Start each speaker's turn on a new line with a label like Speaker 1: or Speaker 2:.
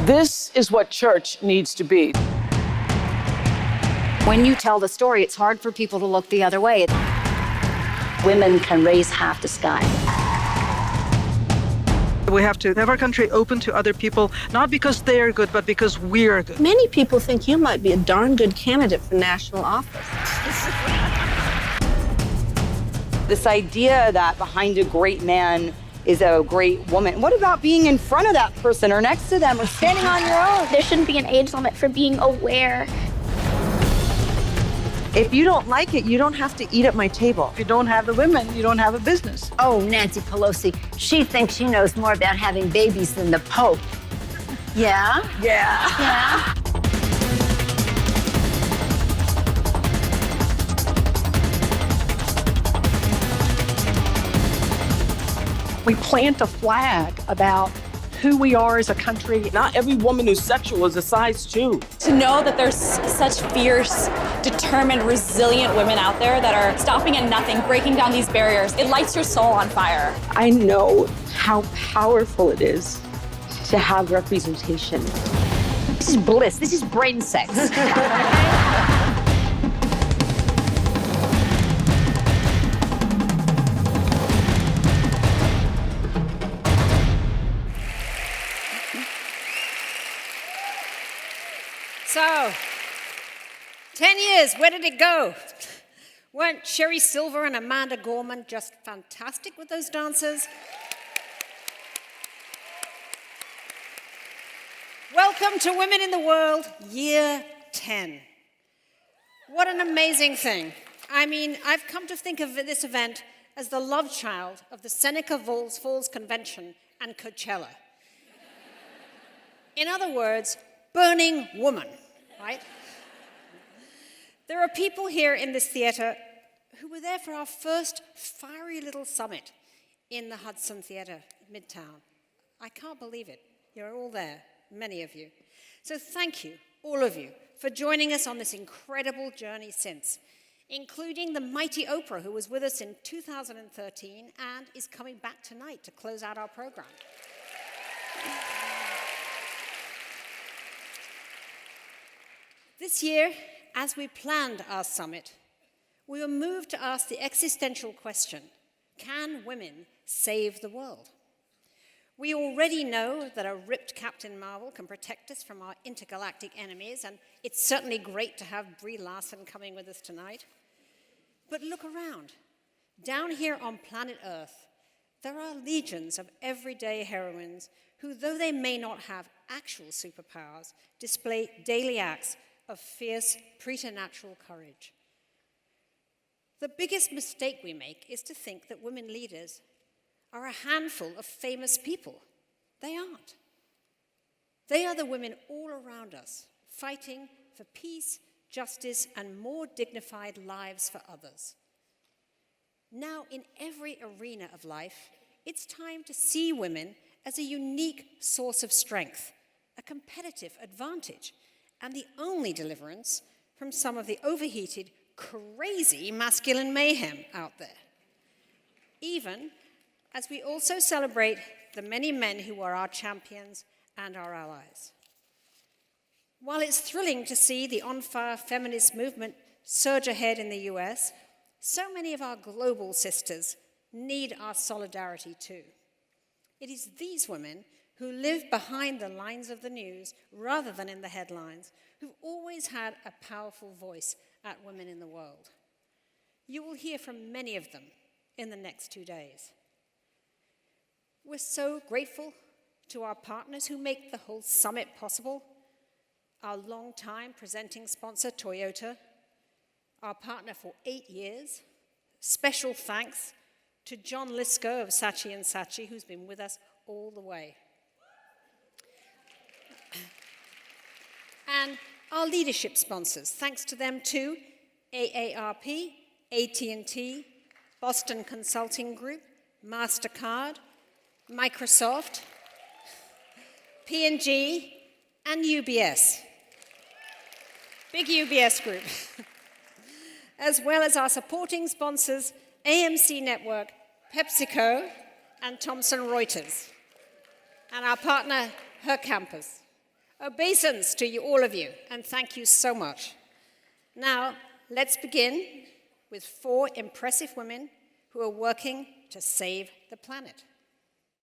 Speaker 1: This is what church needs to be.
Speaker 2: When you tell the story, it's hard for people to look the other way.
Speaker 3: Women can raise half the sky.
Speaker 4: We have to have our country open to other people, not because they are good, but because we're good.
Speaker 5: Many people think you might be a darn good candidate for national office.
Speaker 6: This idea that behind a great man is a great woman. What about being in front of that person or next to them or standing on your own?
Speaker 7: There shouldn't be an age limit for being aware.
Speaker 8: If you don't like it, you don't have to eat at my table.
Speaker 1: If you don't have the women, you don't have a business.
Speaker 2: Oh, Nancy Pelosi, she thinks she knows more about having babies than the Pope. Yeah?
Speaker 1: Yeah.
Speaker 9: We plant a flag about who we are as a country.
Speaker 1: Not every woman who's sexual is a size 2.
Speaker 10: To know that there's such fierce, determined, resilient women out there that are stopping at nothing, breaking down these barriers, it lights your soul on fire.
Speaker 8: I know how powerful it is to have representation.
Speaker 2: This is bliss. This is brain sex.
Speaker 11: So, 10 years, where did it go? Weren't Sherry Silver and Amanda Gorman just fantastic with those dancers? Welcome to Women in the World, Year 10. What an amazing thing. I mean, I've come to think of this event as the love child of the Seneca Falls Convention and Coachella. In other words, burning woman, right? There are people here in this theater who were there for our first fiery little summit in the Hudson Theater, Midtown. I can't believe it. You're all there, many of you. So thank you, all of you, for joining us on this incredible journey since, including the mighty Oprah, who was with us in 2013 and is coming back tonight to close out our program. This year, as we planned our summit, we were moved to ask the existential question, can women save the world? We already know that a ripped Captain Marvel can protect us from our intergalactic enemies, and it's certainly great to have Brie Larson coming with us tonight. But look around. Down here on planet Earth, there are legions of everyday heroines who, though they may not have actual superpowers, display daily acts of fierce, preternatural courage. The biggest mistake we make is to think that women leaders are a handful of famous people. They aren't. They are the women all around us, fighting for peace, justice, and more dignified lives for others. Now, in every arena of life, it's time to see women as a unique source of strength, a competitive advantage, and the only deliverance from some of the overheated, crazy masculine mayhem out there. Even as we also celebrate the many men who are our champions and our allies. While it's thrilling to see the on-fire feminist movement surge ahead in the US, so many of our global sisters need our solidarity too. It is these women who live behind the lines of the news rather than in the headlines, who've always had a powerful voice at Women in the World. You will hear from many of them in the next 2 days. We're so grateful to our partners who make the whole summit possible, our longtime presenting sponsor, Toyota, our partner for 8 years. Special thanks to John Lisco of Saatchi & Saatchi, who's been with us all the way. And our leadership sponsors, thanks to them too, AARP, AT&T, Boston Consulting Group, MasterCard, Microsoft, P&G, and UBS. Big UBS group. As well as our supporting sponsors, AMC Network, PepsiCo, and Thomson Reuters. And our partner, Her Campus. Obeisance to you, all of you, and thank you so much. Now, let's begin with 4 impressive women who are working to save the planet.